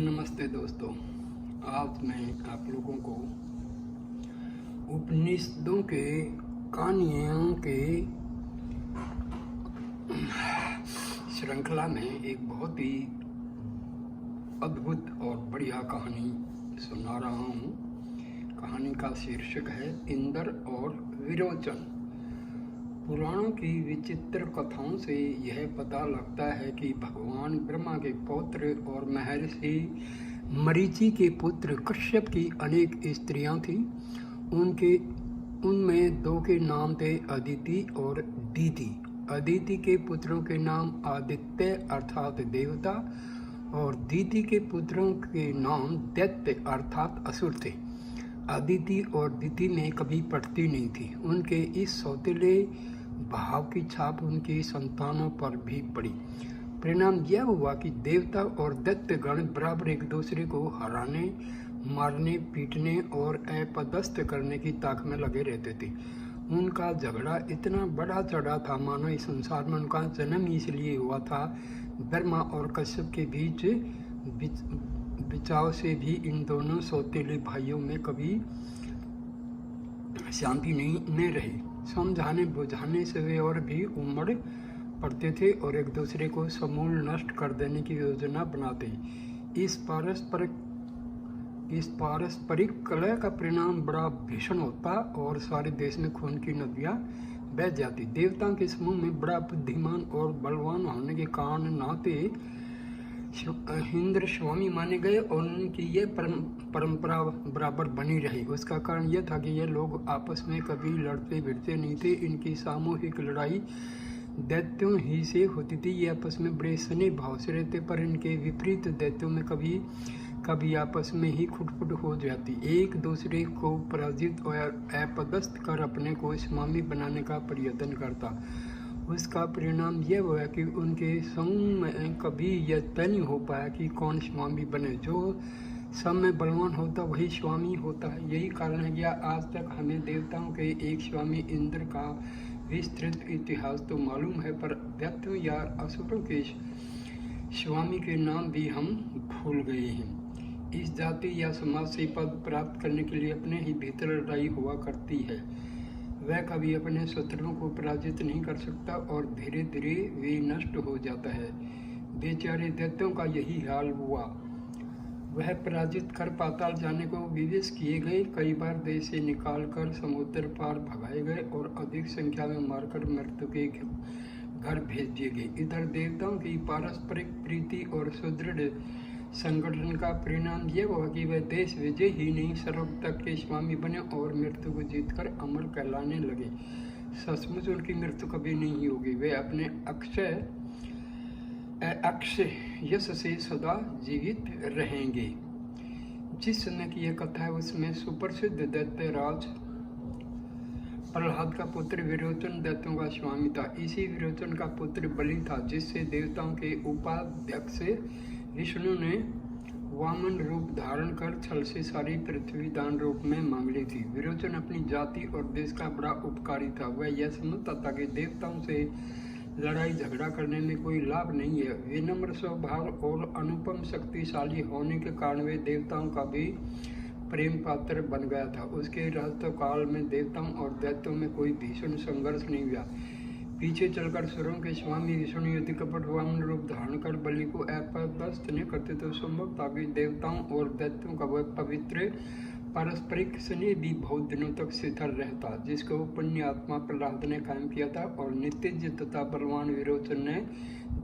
नमस्ते दोस्तों। आज मैं आप लोगों को उपनिषदों के कहानियों के श्रृंखला में एक बहुत ही अद्भुत और बढ़िया कहानी सुना रहा हूँ। कहानी का शीर्षक है इंद्र और विरोचन। पुराणों की विचित्र कथाओं से यह पता लगता है कि भगवान ब्रह्मा के पौत्र और महर्षि मरीचि के पुत्र कश्यप की अनेक स्त्रियां थीं। उनमें दो के नाम थे अदिति और दीति। अदिति के पुत्रों के नाम आदित्य अर्थात देवता और दीति के पुत्रों के नाम दैत्य अर्थात असुर थे। अदिति और दीति में कभी पटती नहीं थी। उनके इस सौतेले भाव की छाप उनकी संतानों पर भी पड़ी। परिणाम यह हुआ कि देवता और दैत्य गण बराबर एक दूसरे को हराने, मारने, पीटने और अपदस्थ करने की ताक में लगे रहते थे। उनका झगड़ा इतना बड़ा चढ़ा था मानो इस संसार में उनका जन्म इसलिए हुआ था। ब्रह्मा और कश्यप के बीच बिचाव से भी इन दोनों सौतेले भाइयों में कभी शांति नहीं रही। समझाने बुझाने से वे और भी उमड़ पड़ते थे और एक दूसरे को समूल नष्ट कर देने की योजना बनाते। इस पारस्परिक कलह का परिणाम बड़ा भीषण होता और सारे देश में खून की नदियां बह जाती। देवताओं के समूह में बड़ा बुद्धिमान और बलवान होने के कारण नाते इंद्र स्वामी माने गए और उनकी ये परंपरा बराबर बनी रही। उसका कारण यह था कि ये लोग आपस में कभी लड़ते भिड़ते नहीं थे। इनकी सामूहिक लड़ाई दैत्यों ही से होती थी। ये आपस में बड़े स्नेह भाव से रहते, पर इनके विपरीत दैत्यों में कभी आपस में ही खुटपुट हो जाती। एक दूसरे को पराजित और अपदस्थ कर अपने को स्वामी बनाने का प्रयत्न करता। उसका परिणाम यह हुआ कि उनके समूह में कभी यह तय नहीं हो पाया कि कौन स्वामी बने। जो सब में बलवान होता वही स्वामी होता है। यही कारण है कि आज तक हमें देवताओं के एक स्वामी इंद्र का विस्तृत इतिहास तो मालूम है, पर दैत्यों या असुरों के स्वामी के नाम भी हम भूल गए हैं। इस जाति या समाज से पद प्राप्त करने के लिए अपने ही भीतर लड़ाई हुआ करती है। वह कभी अपने शत्रुओं को पराजित नहीं कर सकता और धीरे धीरे वे नष्ट हो जाता है। बेचारे दैत्यों का यही हाल हुआ। वह पराजित कर पाताल जाने को विवश किए गए, कई बार देश से निकालकर समुद्र पार भगाए गए और अधिक संख्या में मारकर मृत्यु के घर भेज दिए गए। इधर देवताओं की पारस्परिक प्रीति और सुदृढ़ संगठन का परिणाम यह हुआ कि वह देश विजय ही नहीं सर्व तक के स्वामी बने और मृत्यु को जीतकर अमर कहलाने लगे। सचमुच उनकी मृत्यु कभी नहीं होगी। वे अपने अक्षय यश से सदा जीवित रहेंगे। जिस समय की यह कथा है उसमें सुप्रसिद्ध दैत्यराज प्रहलाद का पुत्र विरोचन दैत्यों का स्वामी था। इसी विरोचन का पुत्र बलि था, जिससे देवताओं के उपाध्यक्ष विष्णु ने वामन रूप धारण कर छल से सारी पृथ्वी दान रूप में मांग ली थी। विरोचन अपनी जाति और देश का बड़ा उपकारी था। वह यह समझता था कि देवताओं से लड़ाई झगड़ा करने में कोई लाभ नहीं है। विनम्र स्वभाव और अनुपम शक्तिशाली होने के कारण वे देवताओं का भी प्रेम पात्र बन गया था। उसके राजत्व काल में देवताओं और दैत्यों में कोई भीषण संघर्ष नहीं हुआ। पीछे चलकर सुरों के स्वामी विष्णु यदि कपट वामन रूप धारण कर बलि को अपदस्थ नहीं करते तो संभव था कि देवताओं और दैत्यों का वह पवित्र पारस्परिक स्नेह भी बहुत दिनों तक शिथिल रहता, जिसको पुण्य आत्मा प्रहलाद ने कायम किया था और नित्य तथा बलवान विरोचन ने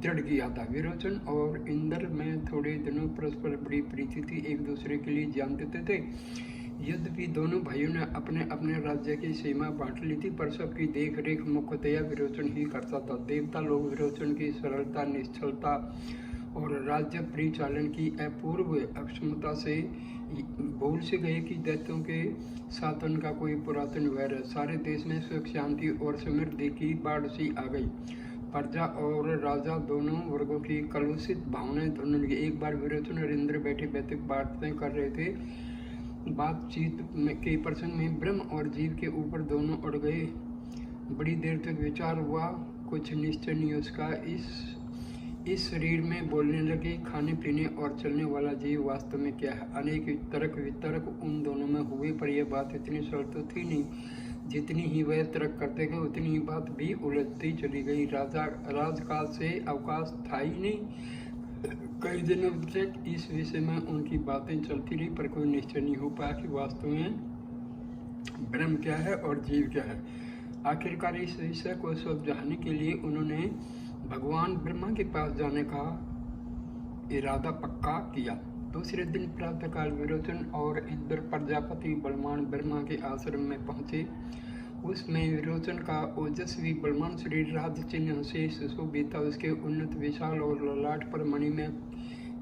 दृढ़ किया था। विरोचन और इंद्र में थोड़े दिनों परस्पर बड़ी प्रीति थी, एक दूसरे के लिए जान देते थे। यद्यपि दोनों भाइयों ने अपने अपने राज्य की सीमा बांट ली थी, पर सबकी देख रेख मुख्यतया विरोचन ही करता था। देवता लोग विरोचन की सरलता, निश्चलता और राज्य परिचालन की अपूर्व अक्षमता से भूल से गए कि दैत्यों के साथ उनका कोई पुरातन वैर है। सारे देश में सुख शांति और समृद्धि की बाढ़ सी आ गई। प्रजा और राजा दोनों वर्गों की कलुषित भावनाएं धुंधल गई। एक बार विरोचन और इंद्र बैठे बैठे बातें कर रहे थे। बातचीत के प्रसंग में ब्रह्म और जीव के ऊपर दोनों अड़ गए। बड़ी देर तक विचार हुआ, कुछ निश्चय नहीं उसका। इस शरीर में बोलने लगे, खाने पीने और चलने वाला जीव वास्तव में क्या है। अनेक तर्क वितर्क उन दोनों में हुए, पर यह बात इतनी सरल तो थी नहीं। जितनी ही वह तर्क करते गए उतनी ही बात भी उलझती चली गई। राजकाल से अवकाश था ही नहीं। कई दिनों तक इस विषय में उनकी बातें चलती रही, पर कोई निश्चय नहीं हो पाया कि वास्तव में ब्रह्म क्या है और जीव क्या है। आखिरकार इस विषय को सुलझाने के लिए उन्होंने भगवान ब्रह्मा के पास जाने का इरादा पक्का किया। दूसरे दिन प्रातःकाल विरोचन और इंद्र प्रजापति बलवान ब्रह्मा के आश्रम में पहुंचे। उसमें विरोचन का ओजस्वी बलवान शरीर राज चिन्ह से सुशोभित था। उसके उन्नत विशाल और ललाट पर मणि में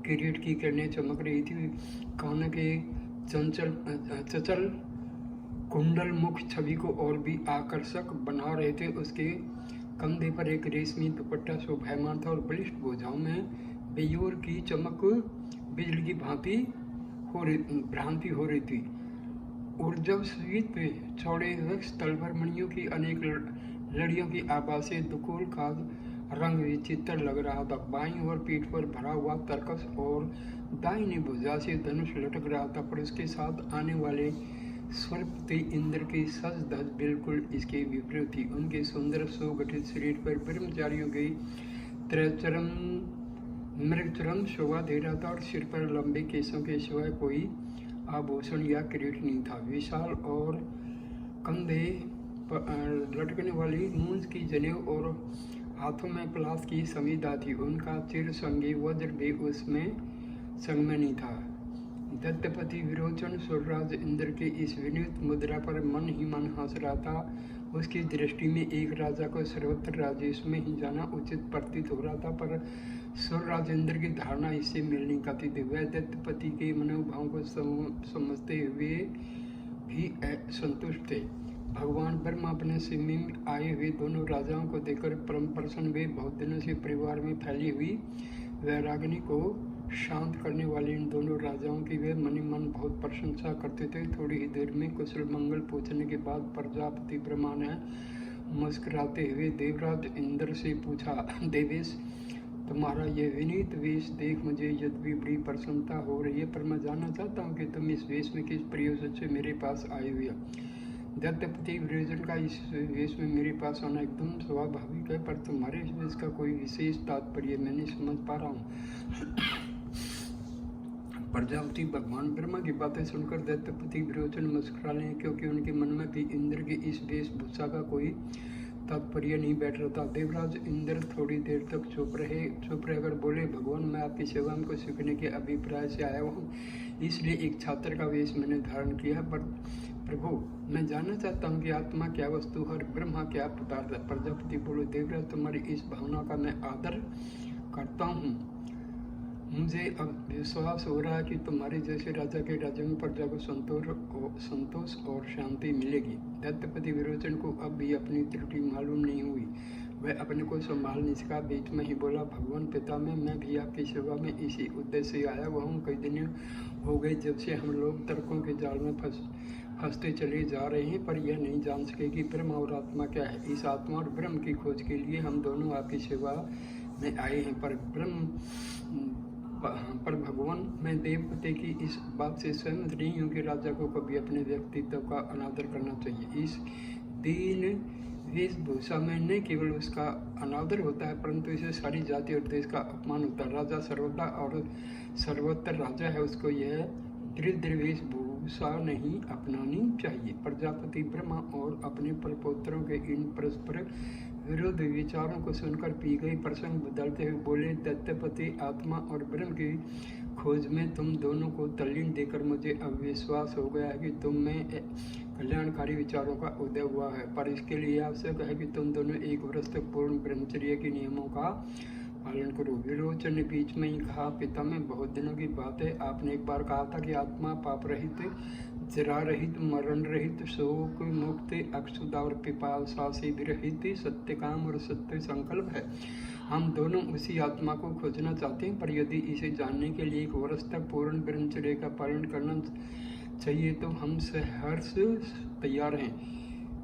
किरीट की किरणें चमक रही थी। कान के चंचल कुंडल मुख छवि को और भी आकर्षक बना रहे थे। उसके कंधे पर एक रेशमी दुपट्टा शोभायमान था और बलिष्ठ भुजाओं में बेयोर की चमक बिजली की भ्रांति हो रही थी। ऊर्जान्वित चौड़े वृक्ष तल भर मणियों की अनेक लड़ियों की आभा से दुकुल का रंग विचित्र लग रहा था। बाईं ओर पीठ पर भरा हुआ तरकस और दाहिनी भुजा से धनुष लटक रहा था, पर उसके साथ आने वाले स्वल्पति इंद्र की सज धज बिल्कुल इसके विपरीत थी। उनके सुंदर सुगठित शरीर पर ब्रह्मचारियों की त्रैचरम मृगचरम शोभा दे रहा था और सिर पर लंबे केसों के सिवाय कोई आभूषण या किरीट नहीं था। विशाल और कंधे लटकने वाली मूंज की जनेऊ और हाथों में पलाश की समीधा थी। उनका चिर संगी वज्र भी उसमें संग में नहीं था। दत्तपति विरोचन सुरराज इंद्र के इस विनीत मुद्रा पर मन ही मन हंस रहा था। उसकी दृष्टि में एक राजा को सर्वत्र राजेश में ही जाना उचित प्रतीत हो रहा था, पर सुरराज इंद्र की धारणा इससे मेल नहीं खाती थी। वह दत्तपति के मनोभाव को समझते हुए भी संतुष्ट थे। भगवान ब्रह्मा अपने समीप आए हुए दोनों राजाओं को देखकर परम प्रसन्न हुए। बहुत दिनों से परिवार में फैली हुई वैराग्नि को शांत करने वाले इन दोनों राजाओं की वे मन ही मन बहुत प्रशंसा करते थे। थोड़ी ही देर में कुशल मंगल पूछने के बाद प्रजापति ब्रह्मा ने मुस्कुराते हुए देवराज इंद्र से पूछा, देवेश, तुम्हारा ये विनीत वेश देख मुझे यद्यपि बड़ी प्रसन्नता हो रही है, पर मैं जानना चाहता हूँ कि तुम इस वेश में किस प्रयोजन से मेरे पास आए हुए हो। दत्तपति विरोचन का इस वेश में मेरे पास आना एकदम स्वाभाविक है, पर तुम्हारे इस वेश का कोई विशेष तात्पर्य मैं नहीं समझ पा रहा हूँ। प्रजापति भगवान ब्रह्मा की बातें सुनकर दत्तपति विरोचन मुस्कुरा लें, क्योंकि उनके मन में भी इंद्र की इस वेशभूषा का कोई तात्पर्य नहीं बैठ रहा था। देवराज इंद्र थोड़ी देर तक चुप रहकर बोले, भगवान, मैं आपकी सेवा में कुछ सीखने के अभिप्राय से आया हूँ, इसलिए एक छात्र का वेश मैंने धारण किया। पर प्रभु, मैं जानना चाहता हूँ कि आत्मा क्या वस्तु है और ब्रह्मा क्या पदार्थ है। प्रजापति बोले, देवराज, तुम्हारी इस भावना का मैं आदर करता हूँ। मुझे अब विश्वास हो रहा है कि तुम्हारे जैसे राजा के राज्य में प्रजा को संतोष और शांति मिलेगी। दत्तपति विरोचन को अब भी अपनी त्रुटि मालूम नहीं हुई। वह अपने को संभाल नहीं सका, बीच में ही बोला, भगवान पिता में मैं भी आपकी सेवा में इसी उद्देश्य से आया हुआ हूँ। कई दिन हो गए जब से हम लोग तर्कों के जाल में फंसते चले जा रहे हैं, पर यह नहीं जान सके कि ब्रह्म और आत्मा क्या है। इस आत्मा और ब्रह्म की खोज के लिए हम दोनों आपकी सेवा में आए हैं। पर भगवान, मैं देवपति की इस बात से सहमत नहीं हूँ कि राजा को कभी अपने व्यक्तित्व का अनादर करना चाहिए। इस दीन वेशभूषा में न केवल उसका अनादर होता है, परंतु इसे सारी जाति और देश का अपमान होता है। राजा सर्वदा और सर्वत्र राजा है, उसको यह दृढ़ वेशभूषा नहीं अपनानी चाहिए। प्रजापति ब्रह्मा और अपने परपुत्रों के इन परस्पर विरुद्ध विचारों को सुनकर पी गई प्रसंग बदलते हुए बोले, दत्तपति, आत्मा और ब्रह्म की खोज में तुम दोनों को तल्लीन देकर मुझे अब विश्वास हो गया है कि तुम में कल्याणकारी विचारों का उदय हुआ है, पर इसके लिए आवश्यक है कि तुम दोनों एक वर्ष तक पूर्ण ब्रह्मचर्य के नियमों का पालन करो। विरोचन ने बीच में ही कहा, पिता, में बहुत दिनों की बात है, आपने एक बार कहा था कि आत्मा पाप रहित, जरा रहित, मरण रहित, शोक मुक्त, अक्षुदा और पिपासा से विरहित, सत्य काम और सत्य संकल्प है। हम दोनों उसी आत्मा को खोजना चाहते हैं, पर यदि इसे जानने के लिए एक वर्ष तक पूर्ण ब्रह्मचर्य का पालन करना चाहिए तो हम सहर्ष तैयार हैं।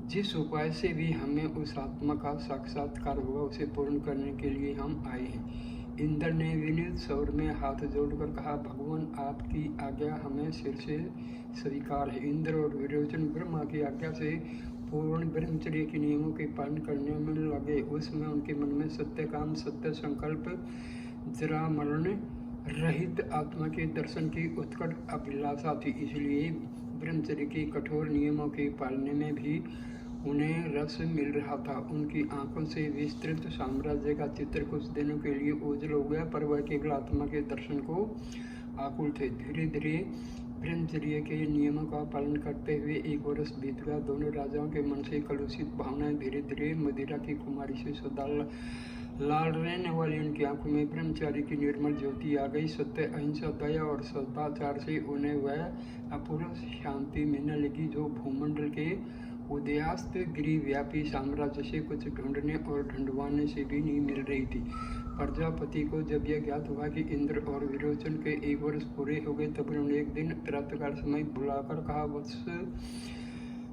जिस उपाय से भी हमें उस आत्मा का साक्षात्कार होगा उसे पूर्ण करने के लिए हम आए हैं। इंद्र ने विनीत स्वर में हाथ जोड़कर कहा, भगवान आपकी आज्ञा हमें सिर से स्वीकार है। इंद्र और विरोचन ब्रह्मा की आज्ञा से पूर्ण ब्रह्मचर्य के नियमों के पालन करने में लगे। उसमें उनके मन में सत्य काम, सत्य संकल्प, जरा मरण रहित आत्मा के दर्शन की उत्कट अभिलाषा थी। इसलिए ब्रह्मचर्य के कठोर नियमों के पालने में भी उन्हें रस मिल रहा था। उनकी आंखों से विस्तृत साम्राज्य का चित्र कुछ दिनों के लिए ओझल हो गया, पर वह केवल आत्मा के दर्शन को आकुल थे। धीरे धीरे ब्रह्मचर्य के नियमों का पालन करते हुए 1 वर्ष बीत गया। दोनों राजाओं के मन से कलुषित भावनाएं धीरे धीरे मदिरा की कुमारी से सदा लाल रहने वाली उनकी आंखों में ब्रह्मचारी की निर्मल ज्योति आ गई। सत्य, अहिंसा, दया और सदाचार से उन्हें वह अपूर्व शांति मिलने लगी जो भूमंडल के उदयास्त गिरिव्यापी साम्राज्य से कुछ ढूंढने और ढूंढवाने से भी नहीं मिल रही थी। प्रजापति को जब यह ज्ञात हुआ कि इंद्र और विरोचन के 1 वर्ष पूरे हो गए, तब उन्होंने एक दिन प्रातःकाल समय बुलाकर कहा,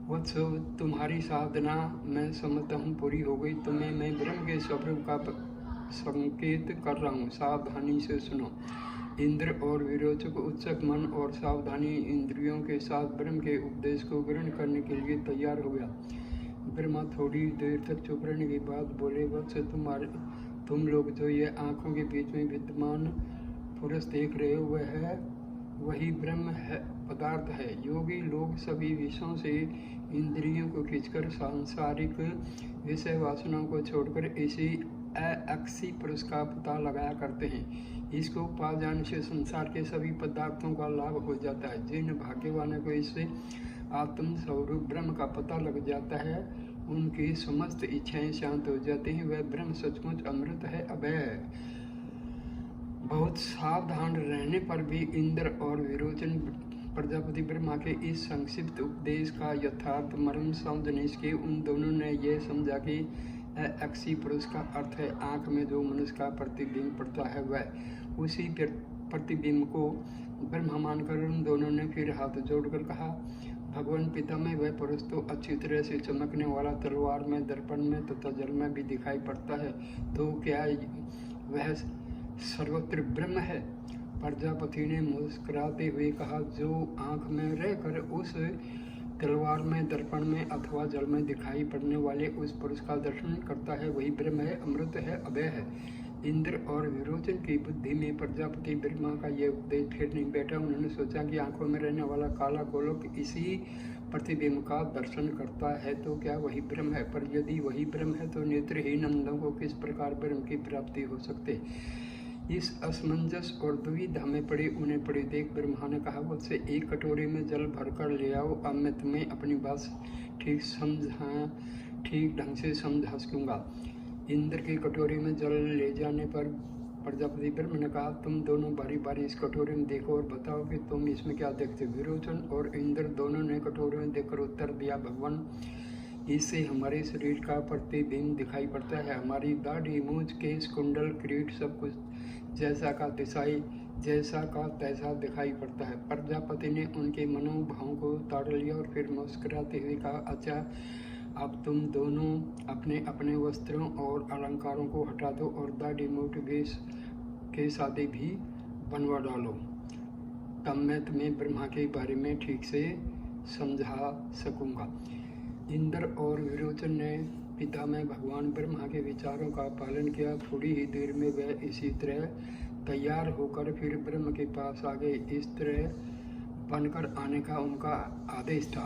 वत्स तुम्हारी साधना मैं समझता हूँ पूरी हो गई। तुम्हें मैं ब्रह्म के स्वरूप का संकेत कर रहा हूँ, सावधानी से सुनो। इंद्र और विरोचक उत्सुक मन और सावधानी इंद्रियों के साथ ब्रह्म के उपदेश को ग्रहण करने के लिए तैयार हो गया। ब्रह्मा थोड़ी देर तक चुप रहने के बाद बोले, वत्स तुम लोग जो ये आंखों के बीच में विद्यमान पुरुष देख रहे हो, वही ब्रह्म है, पदार्थ है। योगी लोग सभी विषयों से इंद्रियों को खींचकर सांसारिक विषय वासनाओं को छोड़कर इसी अक्षी पुरुष का पता लगाया करते हैं। इसको पा जाने से संसार के सभी पदार्थों का लाभ हो जाता है। जिन भाग्यवानों को इससे आत्म स्वरूप ब्रह्म का पता लग जाता है, उनकी समस्त इच्छाएं शांत हो जाती हैं। वह ब्रह्म सचमुच अमृत है, अभय है। बहुत सावधान रहने पर भी इंद्र और विरोचन प्रजापति ब्रह्मा के इस संक्षिप्त उपदेश का यथार्थ मर्म समझने के उन दोनों ने यह समझा कि अक्षी पुरुष का अर्थ है आंख में जो मनुष्य का प्रतिबिंब पड़ता है, वह उसी प्रतिबिंब को ब्रह्म मानकर उन दोनों ने फिर हाथ जोड़कर कहा, भगवान पिता में वह पुरुष तो अच्छी तरह से चमकने वाला तलवार में, दर्पण में तथा जल में भी दिखाई पड़ता है, तो क्या वह सर्वत्र ब्रह्म है? प्रजापति ने मुस्कुराते हुए कहा, जो आंख में रहकर उस तलवार में, दर्पण में अथवा जल में दिखाई पड़ने वाले उस पुरुष का दर्शन करता है, वही ब्रह्म है, अमृत है, अभय है। इंद्र और विरोचन की बुद्धि में प्रजापति ब्रह्मा का यह उपदेश फिर नहीं बैठा। उन्होंने सोचा कि आंखों में रहने वाला काला गोलक इसी प्रतिबिंब का दर्शन करता है, तो क्या वही ब्रह्म है? पर यदि वही ब्रह्म है तो नेत्रहीन अंधों को किस प्रकार ब्रह्म की प्राप्ति हो सकते? इस असमंजस और दुविधा में पड़े उन्हें पड़े देख ब्रह्मा ने कहा, मुझसे एक कटोरे में जल भरकर ले आओ, अब मैं तुम्हें अपनी बात ठीक ढंग से समझा सकूंगा। इंद्र के कटोरे में जल ले जाने पर प्रजापति ब्रह्म ने कहा, तुम दोनों बारी बारी इस कटोरे में देखो और बताओ कि तुम इसमें क्या देखते हो। विरोचन और इंद्र दोनों ने कटोरे में देखकर उत्तर दिया, भगवान इससे हमारे शरीर का प्रतिबिंब दिखाई पड़ता है। हमारी दाढ़ी, मूंछ, केश, कुंडल, किरीट सब कुछ जैसा का तैसा दिखाई पड़ता है। प्रजापति ने उनके मनोभावों को ताड़ लिया और फिर मुस्कुराते हुए कहा, अच्छा, अब तुम दोनों अपने अपने वस्त्रों और अलंकारों को हटा दो और दाढ़ी, मूठ, वेश के शादी भी बनवा डालो, तब मैं तुम्हें ब्रह्मा के बारे में ठीक से समझा सकूंगा। इंद्र और विरोचन ने पिता में भगवान ब्रह्मा के विचारों का पालन किया। थोड़ी ही देर में वह इसी तरह तैयार होकर फिर ब्रह्म के पास आ गए। इस तरह बनकर आने का उनका आदेश था।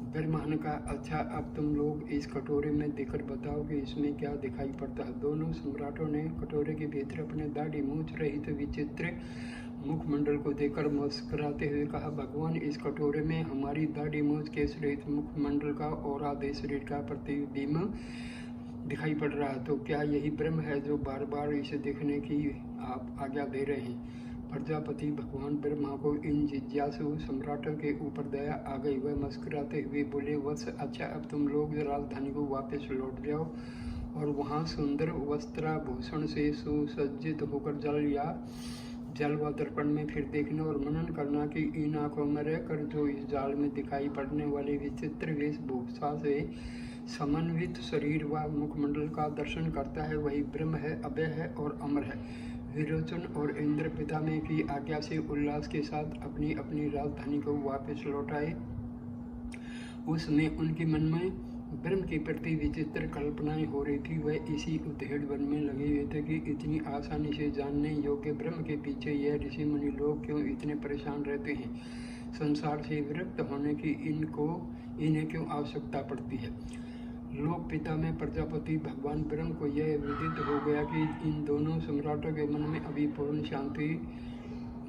ब्रह्मा ने कहा, अच्छा, अब तुम लोग इस कटोरे में देखकर बताओ कि इसमें क्या दिखाई पड़ता है। दोनों सम्राटों ने कटोरे के भीतर अपने दाढ़ी मूंछ रहित विचित्र मुखमंडल को देखकर मुस्कुराते हुए कहा, भगवान इस कटोरे में हमारी दाढ़ी, मूंछ, केश रहित मुखमंडल का और आधे शरीर का प्रतिबिंब दिखाई पड़ रहा है, तो क्या यही ब्रह्म है जो बार बार इसे देखने की आप आज्ञा दे रहे हैं? प्रजापति भगवान ब्रह्मा को इन जिज्ञासु सम्राटों के ऊपर दया आ गई। वह मुस्कुराते हुए बोले, वत्स, अच्छा, अब तुम लोग राजधानी को वापस लौट जाओ और वहाँ सुंदर वस्त्राभूषण से सुसज्जित होकर जल व दर्पण में फिर देखना और मनन करना कि इन आंखों में रहकर जो इस जाल में दिखाई पड़ने वाले विचित्र वेशभूषा से समन्वित शरीर व मुखमंडल का दर्शन करता है, वही ब्रह्म है, अभय है और अमर है। विरोचन और इंद्र पितामह की आज्ञा से उल्लास के साथ अपनी अपनी राजधानी को वापस लौट आए। उसमें उनके मन में ब्रह्म के प्रति विचित्र कल्पनाएं हो रही थी। वह इसी उधेड़ वन में लगे हुए थे कि इतनी आसानी से जानने योग्य ब्रह्म के पीछे यह ऋषि मुनि लोग क्यों इतने परेशान रहते हैं। संसार से विरक्त होने की इन्हें क्यों आवश्यकता पड़ती है। लोक पिता में प्रजापति भगवान ब्रह्म को यह विदित हो गया कि इन दोनों सम्राटों के मन में अभी पूर्ण शांति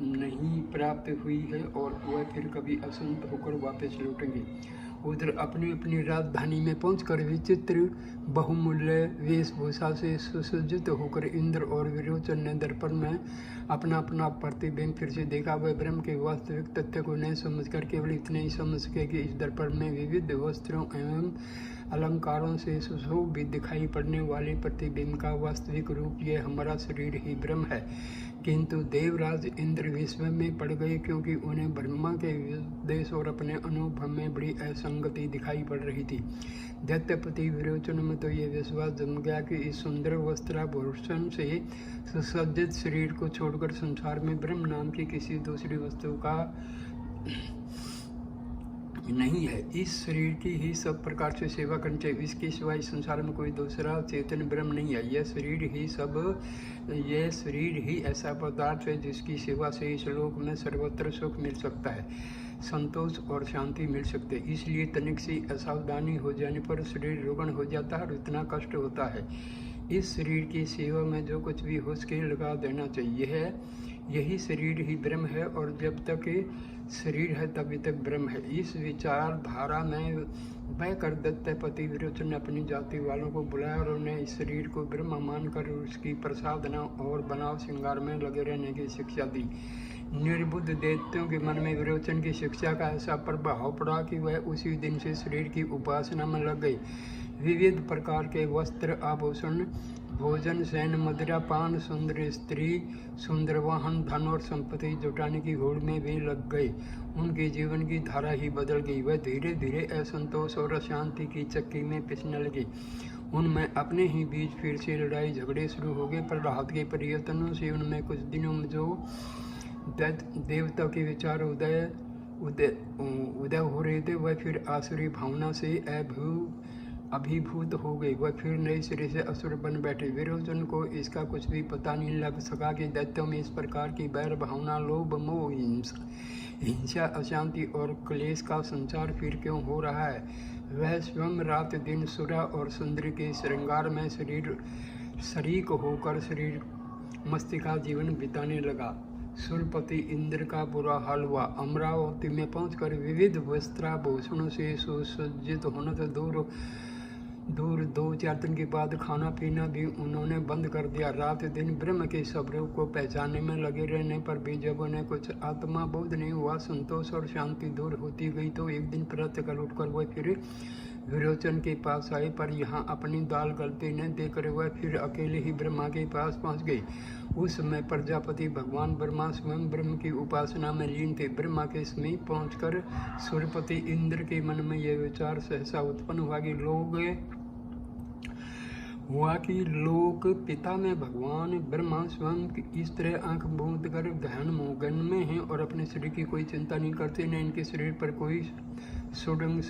नहीं प्राप्त हुई है और वह फिर कभी अशांत होकर वापस लौटेंगे। उधर अपनी अपनी राजधानी में पहुंचकर विचित्र बहुमूल्य वेशभूषा से सुसज्जित होकर इंद्र और विरोचन ने दर्पण में अपना अपना प्रतिबिंब फिर से देखा। वह ब्रह्म के वास्तविक तथ्य को नहीं समझकर केवल इतने ही समझ सके कि इस दर्पण में विविध वस्त्रों एवं अलंकारों से सुशोभित दिखाई पड़ने वाले प्रतिबिंब का वास्तविक रूप यह हमारा शरीर ही ब्रह्म है। किंतु देवराज इंद्र विस्मय में पड़ गए, क्योंकि उन्हें ब्रह्मा के उपदेश और अपने अनुभव में बड़ी असंगति दिखाई पड़ रही थी। दैत्यपति विरोचन में तो यह विश्वास जम गया कि इस सुंदर वस्त्राभूषण से सुसज्जित शरीर को छोड़कर संसार में ब्रह्म नाम की किसी दूसरी वस्तु का नहीं है। इस शरीर की ही सब प्रकार से सेवा करनी चाहिए। इसके सिवाय संसार में कोई दूसरा चेतन ब्रह्म नहीं है। यह शरीर ही ऐसा पदार्थ है जिसकी सेवा से इस लोक में सर्वत्र सुख मिल सकता है, संतोष और शांति मिल सकते हैं। इसलिए तनिक सी असावधानी हो जाने पर शरीर रुग्ण हो जाता है और इतना कष्ट होता है। इस शरीर की सेवा में जो कुछ भी हो सके लगा देना चाहिए। यही शरीर ही ब्रह्म है और जब तक शरीर है तभी तक ब्रह्म है। इस विचारधारा में बहकर दैत्यपति विरोचन ने अपनी जाति वालों को बुलाया और उन्हें इस शरीर को ब्रह्म मानकर उसकी प्रसादना और बनाव श्रृंगार में लगे रहने की शिक्षा दी। निर्बुद्ध दैत्यों के मन में विरोचन की शिक्षा का ऐसा प्रभाव पड़ा कि वह उसी दिन से शरीर की उपासना में लग गई। विविध प्रकार के वस्त्र, आभूषण, भोजन, शयन, मदिरा पान, सुंदर स्त्री, सुंदर वाहन, धन और संपत्ति जुटाने की होड़ में भी लग गए। उनके जीवन की धारा ही बदल गई। वह धीरे धीरे असंतोष और अशांति की चक्की में पिसने लगे। उनमें अपने ही बीच फिर से लड़ाई झगड़े शुरू हो गए, पर राहत के परिवर्तनों से उनमें कुछ दिनों में जो देवता के विचार उदय हो रहे थे वह फिर आसुरी भावना से अभिभूत हो गई। वह फिर नए सिरे से असुर बन बैठे। विरोचन को इसका कुछ भी पता नहीं लग सका कि दैत्यों में इस प्रकार की बैर भावना, लोभ, मोह, हिंसा, अशांति और क्लेश का संचार फिर क्यों हो रहा है। वह स्वयं रात दिन सुरा और सुंदरी के श्रृंगार में शरीक होकर शरीर मस्ती का जीवन बिताने लगा। सुरपति इंद्र का बुरा हाल हुआ। अमरावती में पहुंचकर विविध वस्त्राभूषणों से सुसज्जित होने से दूर 2-4 दिन के बाद खाना पीना भी उन्होंने बंद कर दिया। रात दिन ब्रह्म के स्वरूप को पहचानने में लगे रहने पर भी जब उन्हें कुछ आत्मा बोध नहीं हुआ, संतोष और शांति दूर होती गई, तो एक दिन प्रातःकाल उठकर वह फिर विरोचन के पास आए, पर यहाँ अपनी दाल गलती न देकर वह फिर अकेले ही ब्रह्मा के पास पहुँच गए। उस समय प्रजापति भगवान ब्रह्मा स्वयं ब्रह्म की उपासना में लीन थे। ब्रह्मा के समीप पहुंचकर सूर्यपति इंद्र के मन में यह विचार सहसा उत्पन्न हुआ कि लोक पिता में भगवान ब्रह्मा स्वयं इस तरह आंख मूंद कर ध्यान मग्न में हैं और अपने शरीर की कोई चिंता नहीं करते, न इनके शरीर पर कोई सुढंग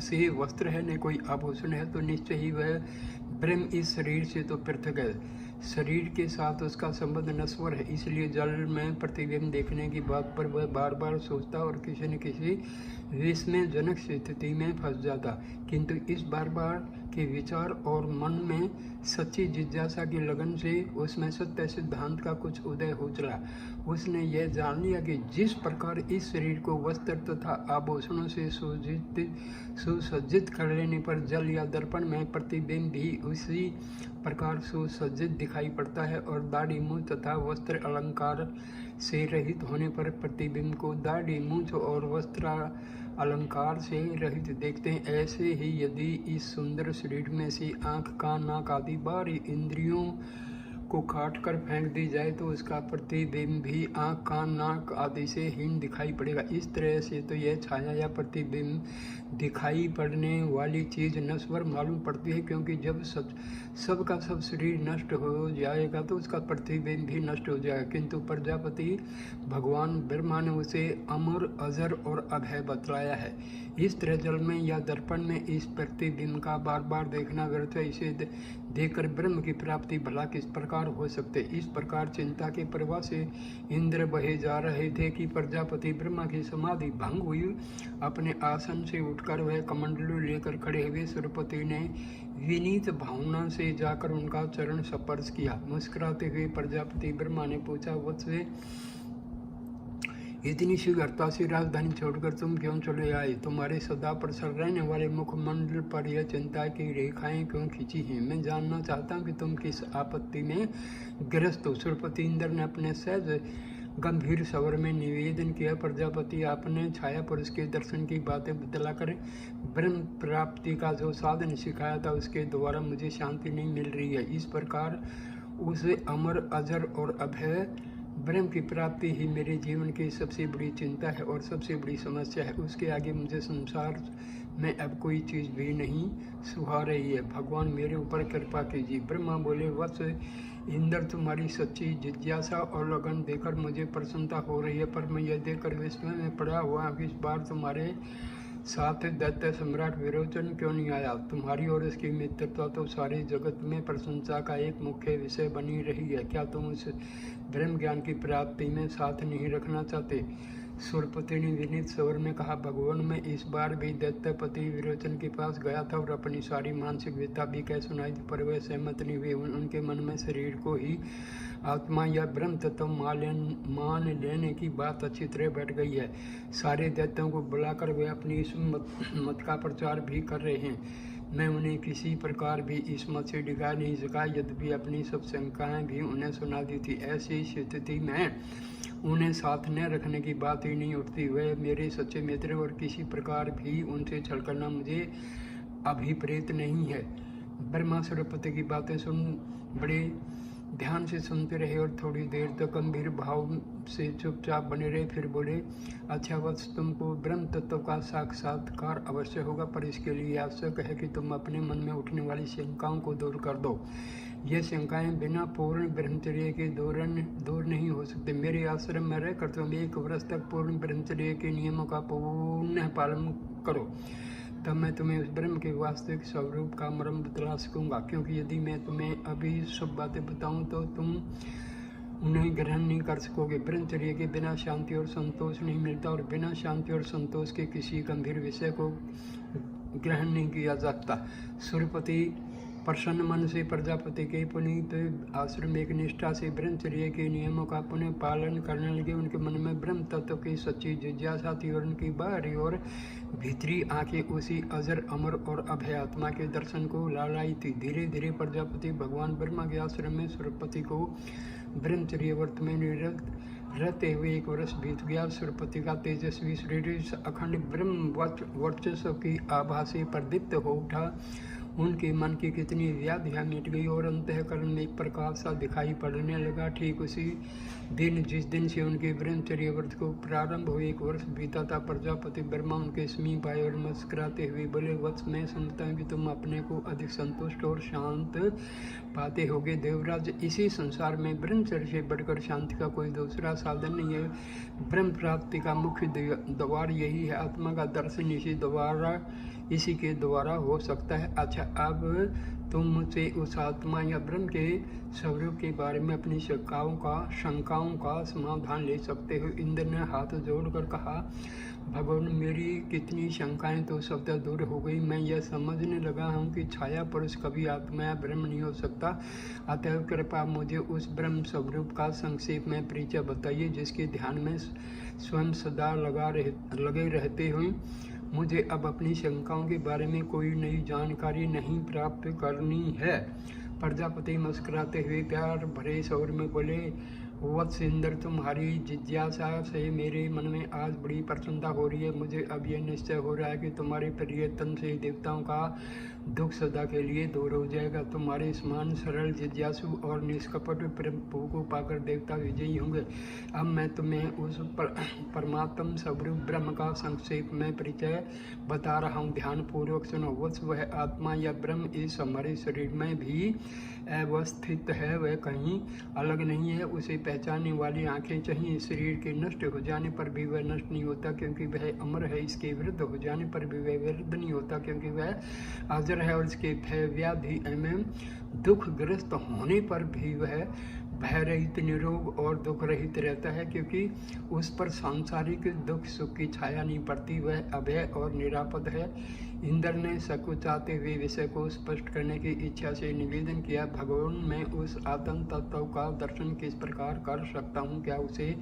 से वस्त्र है, न कोई आभूषण है, तो निश्चय ही वह ब्रह्म इस शरीर से तो पृथक है। शरीर के साथ उसका संबंध नश्वर है। इसलिए जल में प्रतिबिंब देखने की बात पर वह बार बार सोचता और किसी न किसी विस्मयजनक स्थिति में फंस जाता। किंतु इस बार के विचार और मन में सच्ची जिज्ञासा की लगन से उसमें सत्य सिद्धांत का कुछ उदय हो चला। उसने यह जान लिया कि जिस प्रकार इस शरीर को वस्त्र तथा आभूषणों से सुसज्जित कर लेने पर जल या दर्पण में प्रतिबिंब भी उसी प्रकार सुसज्जित दिखाई पड़ता है, और दाढ़ी, मूंछ तथा वस्त्र अलंकार से रहित होने पर प्रतिबिंब को दाढ़ी, मूंछ और वस्त्र अलंकार से रहित देखते हैं। ऐसे ही यदि इस सुंदर शरीर में से आँख, कान, नाक आदि बाहरी इंद्रियों को काट कर फेंक दी जाए तो उसका प्रतिबिंब भी आँख, कान, नाक आदि से हीन दिखाई पड़ेगा। इस तरह से तो यह छाया या प्रतिबिंब दिखाई पड़ने वाली चीज़ नश्वर मालूम पड़ती है, क्योंकि जब सब का सब शरीर नष्ट हो जाएगा तो उसका प्रतिबिंब भी नष्ट हो जाएगा। किंतु प्रजापति भगवान ब्रह्मा ने उसे अमर, अजर और अभय बतलाया है। इस तरह जल में या दर्पण में इस प्रतिबिंब का बार बार देखना व्यर्थ है। इसे देखकर ब्रह्म की प्राप्ति भला किस प्रकार हो सकते। इस प्रकार चिंता के प्रवाह से इंद्र बहे जा रहे थे कि प्रजापति ब्रह्मा की समाधि भंग हुई। अपने आसन से उठकर वह कमंडलू लेकर खड़े हुए सुरपति ने विनीत भावना से जाकर उनका चरण स्पर्श किया। मुस्कुराते हुए प्रजापति ब्रह्मा ने पूछा, वत्स इतनी शीघ्रता से राजधानी छोड़कर तुम क्यों चले आए? तुम्हारे सदा प्रसन्न रहने वाले मुखमंडल पर यह चिंता की रेखाएं क्यों खींची हैं? मैं जानना चाहता हूँ कि तुम किस आपत्ति में ग्रस्त हो। सुरपति इंद्र ने अपने सहज गंभीर स्वर में निवेदन किया, प्रजापति आपने छाया पुरुष के दर्शन की बातें बतलाकर ब्रह्म प्राप्ति का जो साधन सिखाया था उसके द्वारा मुझे शांति नहीं मिल रही है। इस प्रकार उसे अमर, अजर और अभय ब्रह्म की प्राप्ति ही मेरे जीवन की सबसे बड़ी चिंता है और सबसे बड़ी समस्या है। उसके आगे मुझे संसार में अब कोई चीज़ भी नहीं सुहा रही है। भगवान मेरे ऊपर कृपा कीजिए। ब्रह्मा बोले, वत्स इंद्र, तुम्हारी सच्ची जिज्ञासा और लगन देखकर मुझे प्रसन्नता हो रही है, पर मैं यह देखकर विस्मय में पड़ा हुआ कि इस बार तुम्हारे साथ दैत्य सम्राट विरोचन क्यों नहीं आया? तुम्हारी और उसकी मित्रता तो सारे जगत में प्रशंसा का एक मुख्य विषय बनी रही है। क्या तुम उस ब्रह्म ज्ञान की प्राप्ति में साथ नहीं रखना चाहते? सुरपति ने विनीत स्वर में कहा, भगवान मैं इस बार भी दैत्यपति विरोचन के पास गया था और अपनी सारी मानसिक व्यथा भी कह सुनाई थी, पर वे सहमत नहीं हुए। उनके मन में शरीर को ही आत्मा या ब्रह्म तत्व मान लेने की बात अच्छी तरह बैठ गई है। सारे दैत्यों को बुलाकर वे अपनी इस मत का प्रचार भी कर रहे हैं। मैं उन्हें किसी प्रकार भी इस मत से डिगा नहीं सका, यद्यपि अपनी सब शंकाएं भी उन्हें सुना दी थी। ऐसी स्थिति में उन्हें साथ न रखने की बात ही नहीं उठती। वे मेरे सच्चे मित्र और किसी प्रकार भी उनसे छल करना मुझे अभिप्रेत नहीं है। ब्रह्मा सुरपति की बातें सुन बड़े ध्यान से सुनते रहे और थोड़ी देर तक गंभीर भाव से चुपचाप बने रहे। फिर बोले, अच्छा वत्स, तुमको ब्रह्म तत्व का साक्षात्कार अवश्य होगा, पर इसके लिए आवश्यक है कि तुम अपने मन में उठने वाली शंकाओं को दूर कर दो। ये शंकाएं बिना पूर्ण ब्रह्मचर्य के दूर नहीं हो सकते। मेरे आश्रम में रहकर तुम 1 वर्ष तक पूर्ण ब्रह्मचर्य के नियमों का पूर्ण पालन करो, तब मैं तुम्हें उस ब्रह्म के वास्तविक स्वरूप का मर्म बतला सकूंगा। क्योंकि यदि मैं तुम्हें अभी सब बातें बताऊं तो तुम उन्हें ग्रहण नहीं कर सकोगे। ब्रह्मचर्य के बिना शांति और संतोष नहीं मिलता और बिना शांति और संतोष के किसी गंभीर विषय को ग्रहण नहीं किया जाता। सूर्यपति प्रसन्न मन से प्रजापति के पुनीत आश्रम एक निष्ठा से ब्रह्मचर्य के नियमों का पुनः पालन करने लगे। उनके मन में ब्रह्म तत्व की सच्ची जिज्ञासा थी और उनकी बाहरी और भीतरी आंखें उसी अजर, अमर और अभय आत्मा के दर्शन को लालाई थी। धीरे धीरे प्रजापति भगवान ब्रह्मा के आश्रम में सुरपति को ब्रह्मचर्य व्रत में निरत रहते हुए 1 वर्ष बीत गया। सुरपति का तेजस्वी शरीर अखंड ब्रह्म वर्चस्व की आभा से प्रदीप्त हो उठा। उनके मन की कितनी व्याधियाँ मिट गई और अंतःकरण में एक प्रकाश सा दिखाई पड़ने लगा। ठीक उसी दिन जिस दिन से उनके ब्रह्मचर्य व्रत को प्रारंभ हुए 1 वर्ष बीता था, प्रजापति ब्रह्मा उनके समीप आए और मुस्कुराते हुए बोले, वत्स मैं समझता हूँ कि तुम अपने को अधिक संतुष्ट और शांत पाते होगे। देवराज, इसी संसार में ब्रह्मचर्य से बढ़कर शांति का कोई दूसरा साधन नहीं है। ब्रह्म प्राप्ति का मुख्य द्वार यही है। आत्मा का दर्शन इसी के द्वारा हो सकता है। अच्छा, अब तुम मुझसे उस आत्मा या ब्रह्म के स्वरूप के बारे में अपनी शंकाओं का समाधान ले सकते हो। इंद्र ने हाथ जोड़कर कहा, भगवान मेरी कितनी शंकाएं तो स्वतः दूर हो गई। मैं यह समझने लगा हूँ कि छाया पुरुष कभी आत्मा या ब्रह्म नहीं हो सकता। अतः कृपया मुझे उस ब्रह्म स्वरूप का संक्षेप में परिचय बताइए, जिसके ध्यान में स्वयं सदा लगे रहते हुए मुझे अब अपनी शंकाओं के बारे में कोई नई जानकारी नहीं प्राप्त करनी है। प्रजापति मुस्कुराते हुए प्यार भरे स्वर में बोले, वत्स इंद्र, तुम्हारी जिज्ञासा से मेरे मन में आज बड़ी प्रसन्नता हो रही है। मुझे अब यह निश्चय हो रहा है कि तुम्हारे प्रियतम से देवताओं का दुख सदा के लिए दूर हो जाएगा। तुम्हारे समान सरल, जिज्ञासु और निष्कपट प्रभु को पाकर देवता विजयी होंगे। अब मैं तुम्हें उस परमात्म स्वरूप ब्रह्म का संक्षेप में परिचय बता रहा हूँ, ध्यान पूर्वक सुनो। वत्स, वह आत्मा या ब्रह्म इस हमारे शरीर में भी अवस्थित है, वह कहीं अलग नहीं है। उसे पहचानने वाली आंखें चाहिए। शरीर के नष्ट हो जाने पर भी वह नष्ट नहीं होता, क्योंकि वह अमर है। इसके विरुद्ध हो जाने पर भी वह विरुद्ध नहीं होता, क्योंकि वह हाजिर है। और इसके भय, व्याधि एवं दुखग्रस्त होने पर भी वह भय रहित, निरोग और दुख रहित रहता है, क्योंकि उस पर सांसारिक दुख सुख की छाया नहीं पड़ती। वह अभय और निरापद है। इंद्र ने सकुचाते हुए विषय को स्पष्ट करने की इच्छा से निवेदन किया, भगवान, मैं उस आत्म तत्व का दर्शन किस प्रकार कर सकता हूँ? क्या उसे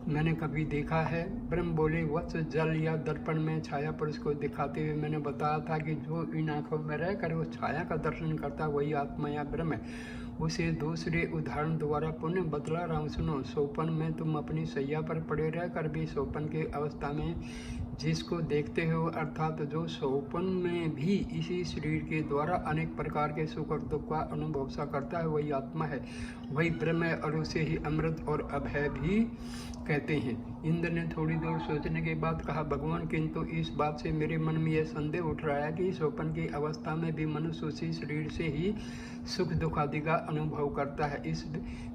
मैंने कभी देखा है? ब्रह्म बोले, वत्स, जल या दर्पण में छाया पुरुष को दिखाते हुए मैंने बताया था कि जो इन आंखों में रहकर वो छाया का दर्शन करता वही आत्मा या ब्रह्म है। उसे दूसरे उदाहरण द्वारा पुनः बतला रहा हूँ, सुनो। सोपन में तुम अपनी सैया पर पड़े रहकर भी सोपन की अवस्था में जिसको देखते हो, अर्थात जो सोपन में भी इसी शरीर के द्वारा अनेक प्रकार के सुख और दुख का अनुभव सा करता है, वही आत्मा है, वही ब्रह्म है, और उसे ही अमृत और अभय भी कहते हैं। इंद्र ने थोड़ी देर सोचने के बाद कहा, भगवान, किंतु इस बात से मेरे मन में यह संदेह उठ रहा है कि सोपन की अवस्था में भी मनुष्य उसी शरीर से ही सुख दुख आदि का अनुभव करता है। इस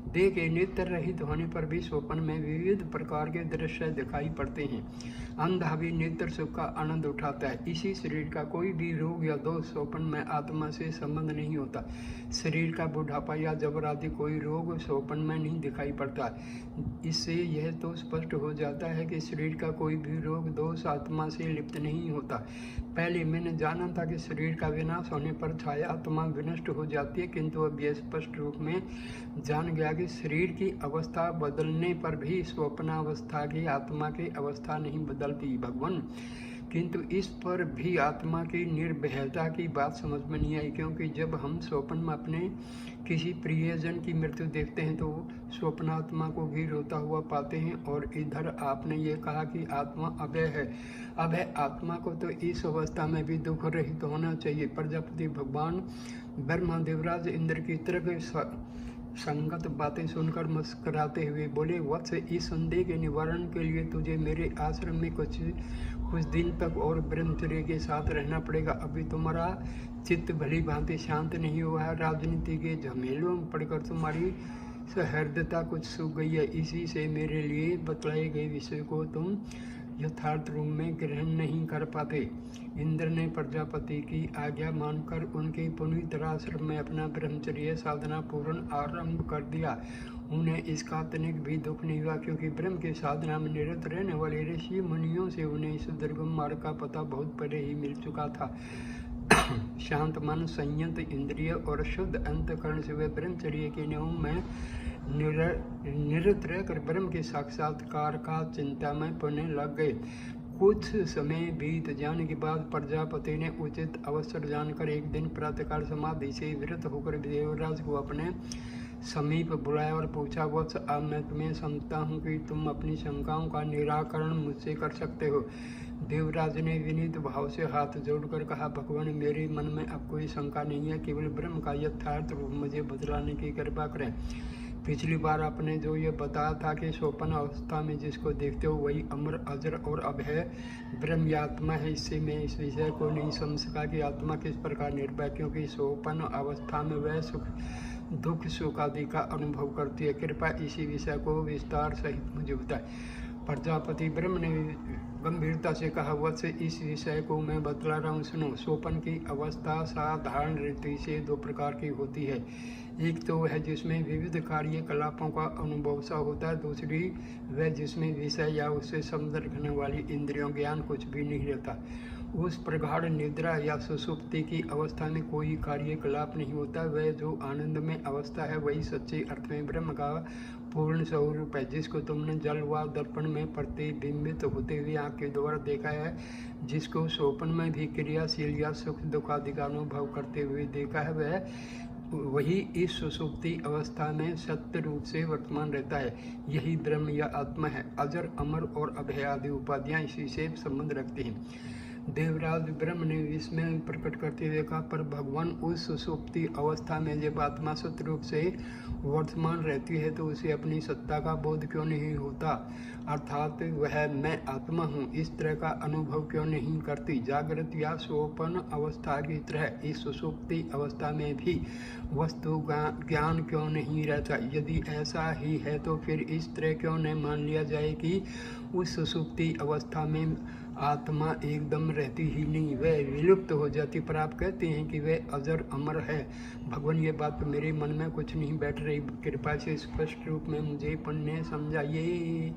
देह के नित्य रहित होने पर भी सोपन में विविध प्रकार के दृश्य दिखाई पड़ते हैं। अंधा भी नित्य सुख का आनंद उठाता है। इसी शरीर का कोई भी रोग या दोष सोपन में आत्मा से संबंध नहीं होता। शरीर का बुढ़ापा या जबर आदि कोई रोग सोपन में नहीं दिखाई पड़ता। इससे यह तो स्पष्ट हो जाता है कि शरीर का कोई भी रोग दोष आत्मा से लिप्त नहीं होता। पहले मैंने जाना था कि शरीर का विनाश होने पर छाया आत्मा विनष्ट हो जाती है, किंतु अब यह स्पष्ट रूप में जान गया कि शरीर की अवस्था बदलने पर भी स्वप्नावस्था की आत्मा की अवस्था नहीं बदलती। भगवान, किंतु इस पर भी आत्मा की निर्भयता की बात समझ में नहीं आई, क्योंकि जब हम स्वप्न में अपने किसी प्रियजन की मृत्यु देखते हैं तो स्वप्नात्मा को भी रोता हुआ पाते हैं। और इधर आपने ये कहा कि आत्मा अभय है। अभय आत्मा को तो इस अवस्था में भी दुख रहित होना चाहिए। प्रजापति भगवान ब्रह्मा देवराज इंद्र की तरह संगत बातें सुनकर मुस्कुराते हुए बोले, वत्स, इस संदेह के निवारण के लिए तुझे मेरे आश्रम में कुछ दिन तक और ब्रह्मचर्य के साथ रहना पड़ेगा। अभी तुम्हारा चित्त भली भांति शांत नहीं हुआ है। राजनीति के झमेलों में पड़कर तुम्हारी सहृदयता कुछ सूख गई है। इसी से मेरे लिए बतलाए गए विषय को तुम यथार्थ रूप में ग्रहण नहीं कर पाते। इंद्र ने प्रजापति की आज्ञा मानकर उनके पुनीत आश्रम में अपना ब्रह्मचर्य साधना पूर्ण आरंभ कर दिया। उन्हें इसका तनिक भी दुख नहीं हुआ, क्योंकि ब्रह्म के साधना में निरत रहने वाले ऋषि मुनियों से उन्हें इस दुर्गम मार्ग का पता बहुत पहले ही मिल चुका था। शांत मन, संयत इंद्रिय और शुद्ध अंतकरण से वे ब्रह्मचर्य के नियम में निरत रहकर ब्रह्म के साक्षात्कार का चिंता में पड़ने लग गए। कुछ समय बीत जाने के बाद प्रजापति ने उचित अवसर जानकर एक दिन प्रातःकाल समाधि से विरत होकर देवराज को अपने समीप बुलाया और पूछा, वत्स, अब मैं तुम्हें समझता हूँ कि तुम अपनी शंकाओं का निराकरण मुझसे कर सकते हो। देवराज ने विनीत भाव से हाथ जोड़कर कहा, भगवान, मेरे मन में अब कोई शंका नहीं है, केवल ब्रह्म का यथार्थ रूप मुझे बतलाने की कृपा करें। पिछली बार आपने जो ये बताया था कि स्वप्न अवस्था में जिसको देखते हो वही अमर, अजर और अभय ब्रह्म आत्मा है, इससे मैं इस विषय को नहीं समझ सका कि आत्मा किस प्रकार निर्भय, क्योंकि स्वप्न अवस्था में वह सुख दुख सुख आदि का अनुभव करती है। कृपया इसी विषय को विस्तार सहित मुझे बताए। प्रजापति ब्रह्म ने गंभीरता से कहा, वत्स, इस विषय को मैं बतला रहा हूँ, सुनो। स्वप्न की अवस्था साधारण रीति से दो प्रकार की होती है। एक तो वह जिसमें विविध कार्यकलापों का अनुभव सा होता है, दूसरी वह जिसमें विषय या उससे संबंध रखने वाली इंद्रियों ज्ञान कुछ भी नहीं रहता। उस प्रगाढ़ निद्रा या सुषुप्ति की अवस्था में कोई कार्यकलाप नहीं होता। वह जो आनंदमय अवस्था है वही सच्चे अर्थ में ब्रह्म का पूर्ण स्वरूप है, जिसको तुमने जल व दर्पण में प्रतिबिंबित होते हुए आँख के द्वारा देखा है, जिसको स्वप्न में भी क्रियाशील या सुख दुख आदि का अनुभव करते हुए देखा है, वह वही इस सुषुप्ति अवस्था में सत्य रूप से वर्तमान रहता है। यही ब्रह्म या आत्मा है। अजर, अमर और अभय आदि उपाधियां इसी से संबंध रखती हैं। देवराज ब्रह्म ने विस्मय प्रकट करते हुए कहा, पर भगवान उस सुषुप्ति अवस्था में जब आत्मा सत्य रूप से वर्तमान रहती है तो उसे अपनी सत्ता का बोध क्यों नहीं होता, अर्थात वह मैं आत्मा हूँ इस तरह का अनुभव क्यों नहीं करती। जागृत या सोपन अवस्था की तरह इस सुषुप्ति अवस्था में भी वस्तु ज्ञान क्यों नहीं रहता। यदि ऐसा ही है तो फिर इस तरह क्यों न मान लिया जाए कि उस सुषुप्ति अवस्था में आत्मा एकदम रहती ही नहीं, वह विलुप्त हो जाती, पर आप कहते हैं कि वह अजर अमर है। भगवान, ये बात तो मेरे मन में कुछ नहीं बैठ रही, कृपा से स्पष्ट रूप में मुझे पढ़ने समझाइए।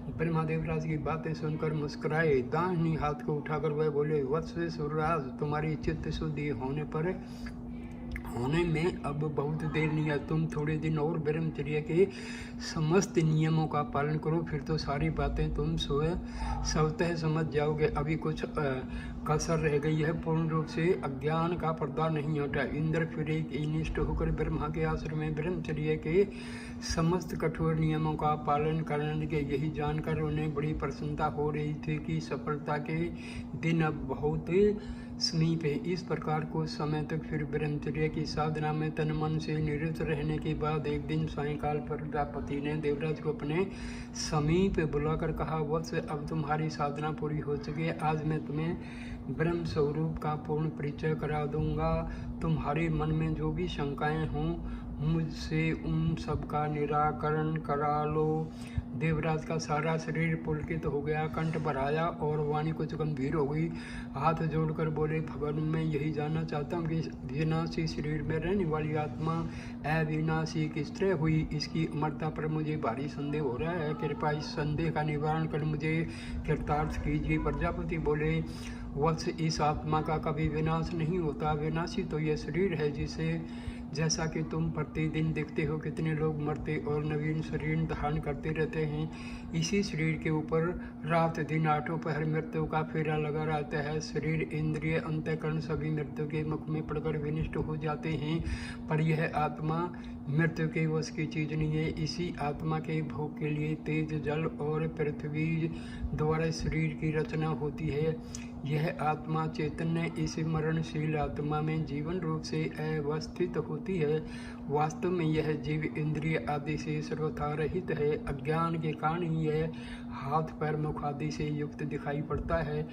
ब्रह्मदेवराज की बातें सुनकर मुस्कुराए, दाहिनी हाथ को उठाकर वह बोले, वत्स सूर्यराज, तुम्हारी चित्त शुद्धि होने में अब बहुत देर नहीं है। तुम थोड़े दिन और ब्रह्मचर्य के समस्त नियमों का पालन करो, फिर तो सारी बातें तुम स्वतः समझ जाओगे। अभी कुछ कसर रह गई है, पूर्ण रूप से अज्ञान का पर्दा नहीं हटा। इंद्र फिर एक निष्ठ होकर ब्रह्मा के आश्रम में ब्रह्मचर्य के समस्त कठोर नियमों का पालन करने के यही जानकर उन्हें बड़ी प्रसन्नता हो रही थी कि सफलता के दिन अब बहुत समीप है। इस प्रकार कुछ समय तक फिर ब्रह्मचर्य की साधना में तन मन से निरत रहने के बाद एक दिन सायंकाल पर प्रजापति ने देवराज को अपने समीप बुलाकर कहा, वत्स, अब तुम्हारी साधना पूरी हो चुकी है। आज मैं तुम्हें ब्रह्म स्वरूप का पूर्ण परिचय करा दूंगा। तुम्हारे मन में जो भी शंकाएं हों मुझसे उन सब का निराकरण करा लो। देवराज का सारा शरीर पुलकित हो गया, कंठ भराया और वाणी कुछ गंभीर हो गई। हाथ जोड़कर बोले, भगवान, मैं यही जानना चाहता हूँ कि विनाशी शरीर में रहने वाली आत्मा अविनाशी किस तरह हुई। इसकी अमरता पर मुझे भारी संदेह हो रहा है। कृपया इस संदेह का निवारण कर मुझे कृतार्थ कीजिए। प्रजापति बोले, वत्स, इस आत्मा का कभी विनाश नहीं होता। विनाशी तो यह शरीर है जिसे जैसा कि तुम प्रतिदिन देखते हो कितने लोग मरते और नवीन शरीर धारण करते रहते हैं। इसी शरीर के ऊपर रात दिन आठों पहर मृत्यु का फेरा लगा रहता है। शरीर, इंद्रिय, अंतःकरण सभी मृत्यु के मुख में पड़कर विनिष्ट हो जाते हैं, पर यह आत्मा मृत्यु के वश की चीज नहीं है। इसी आत्मा के भोग के लिए तेज, जल और पृथ्वी द्वारा शरीर की रचना होती है। यह आत्मा चैतन्य इस मरणशील आत्मा में जीवन रूप से अवस्थित होती है। वास्तव में यह जीव इंद्रिय आदि से सर्वथा रहित है। अज्ञान के कारण ही यह हाथ, पैर, मुख आदि से युक्त दिखाई पड़ता है।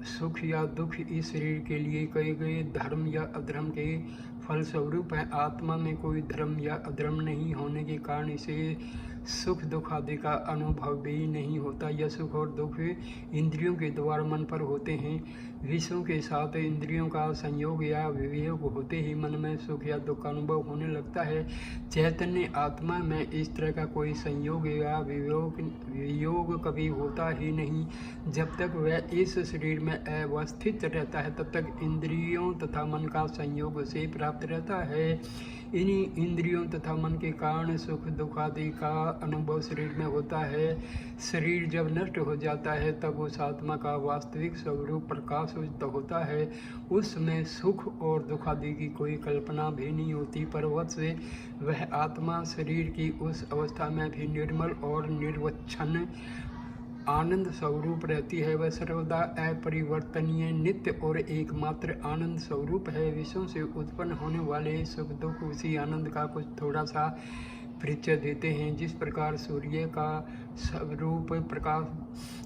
सुख या दुख इस शरीर के लिए कहे गए धर्म या अधर्म के फलस्वरूप है। आत्मा में कोई धर्म या अधर्म नहीं होने के कारण इसे सुख दुख आदि का अनुभव भी नहीं होता। यह सुख और दुख इंद्रियों के द्वारा मन पर होते हैं। विषयों के साथ इंद्रियों का संयोग या वियोग होते ही मन में सुख या दुख का अनुभव होने लगता है। चैतन्य आत्मा में इस तरह का कोई संयोग या वियोग कभी होता ही नहीं। जब तक वह इस शरीर में अवस्थित रहता है तब तक इंद्रियों तथा मन का संयोग उसे प्राप्त रहता है। इन्हीं इंद्रियों तथा मन के कारण सुख दुख आदि का अनुभव शरीर में होता है। शरीर जब नष्ट हो जाता है तब उस आत्मा का वास्तविक स्वरूप प्रकाशित होता है। उस समय सुख और दुख आदि की कोई कल्पना भी नहीं होती। पर्वत से वह आत्मा शरीर की उस अवस्था में भी निर्मल और निर्वच्छन आनंद स्वरूप रहती है। वह सर्वदा अपरिवर्तनीय, नित्य और एकमात्र आनंद स्वरूप है। विषयों से उत्पन्न होने वाले सुख दुख उसी आनंद का कुछ थोड़ा सा परिचय देते हैं। जिस प्रकार सूर्य का स्वरूप प्रकाश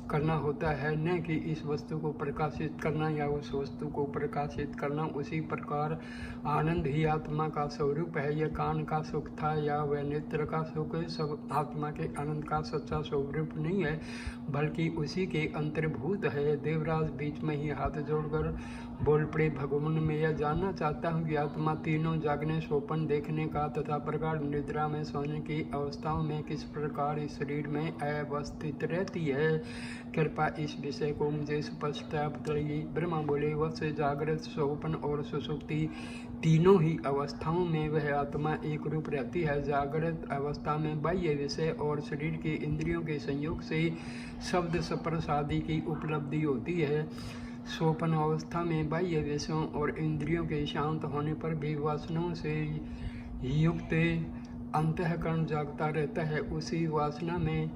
करना होता है, न कि इस वस्तु को प्रकाशित करना या उस वस्तु को प्रकाशित करना, उसी प्रकार आनंद ही आत्मा का स्वरूप है। यह कान का सुख था या वह नेत्र का सुख सब आत्मा के आनंद का सच्चा स्वरूप नहीं है, बल्कि उसी के अंतर्भूत है। देवराज बीच में ही हाथ जोड़कर बोल पड़े, भगवान, मैं यह जानना चाहता हूँ कि आत्मा तीनों जागने, स्वप्न देखने का तथा प्रगाढ़ निद्रा में सोने की अवस्थाओं में किस प्रकार इस शरीर में अवस्थित रहती है। कृपया इस विषय को मुझे स्पष्ट बताइए। ब्रह्मा बोले, वत्स, जागृत, स्वप्न और सुषुप्ति तीनों ही अवस्थाओं में वह आत्मा एक रूप रहती है। जागृत अवस्था में बाह्य विषय और शरीर के इंद्रियों के संयोग से शब्द स्पर्श आदि की उपलब्धि होती है। सोपन अवस्था में बाह्य विषयों और इंद्रियों के शांत होने पर भी वासनाओं से युक्त अंतःकरण जागता रहता है। उसी वासना में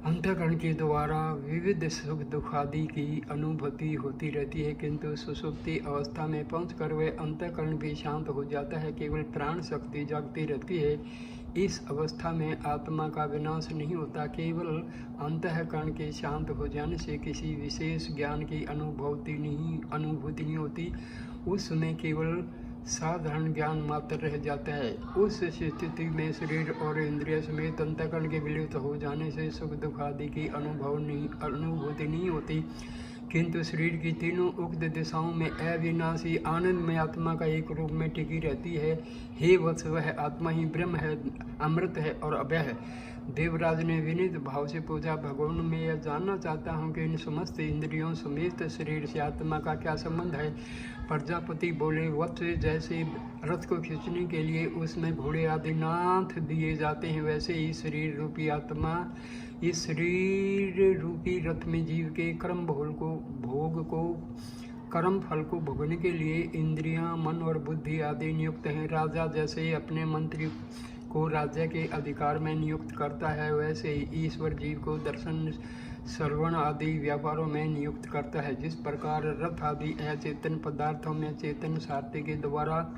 अंतःकरण के द्वारा विविध सुख दुख आदि की अनुभूति होती रहती है, किंतु सुषुप्ति अवस्था में पहुंचकर वह अंतःकरण भी शांत हो जाता है, केवल प्राण शक्ति जागती रहती है। इस अवस्था में आत्मा का विनाश नहीं होता, केवल अंतःकरण के शांत हो जाने से किसी विशेष ज्ञान की अनुभूति नहीं होती। उस समय केवल साधारण ज्ञान मात्र रह जाता है। उस स्थिति में शरीर और इंद्रिय समेत अंतःकरण के विलुप्त हो जाने से सुख दुख आदि की अनुभूति नहीं होती, किंतु शरीर की तीनों उक्त दिशाओं में अविनाशी आनंद में आत्मा का एक रूप में टिकी रहती है। हे वत्स, वह आत्मा ही ब्रह्म है, अमृत है और अभय है। देवराज ने विनीत भाव से पूछा, भगवान, मैं यह जानना चाहता हूँ कि इन समस्त इंद्रियों समेत शरीर से आत्मा का क्या संबंध है। प्रजापति बोले, वत्स, जैसे रथ को खींचने के लिए उसमें घोड़े आदि नाथ दिए जाते हैं, वैसे ही शरीर रूपी आत्मा इस शरीर रूपी रथ में जीव के कर्म फल को भोगने के लिए इंद्रियां, मन और बुद्धि आदि नियुक्त हैं। राजा जैसे अपने मंत्री को राज्य के अधिकार में नियुक्त करता है, वैसे ही ईश्वर जीव को दर्शन, श्रवण आदि व्यापारों में नियुक्त करता है। जिस प्रकार रथ आदि अचेतन पदार्थों में चेतन सारथी के द्वारा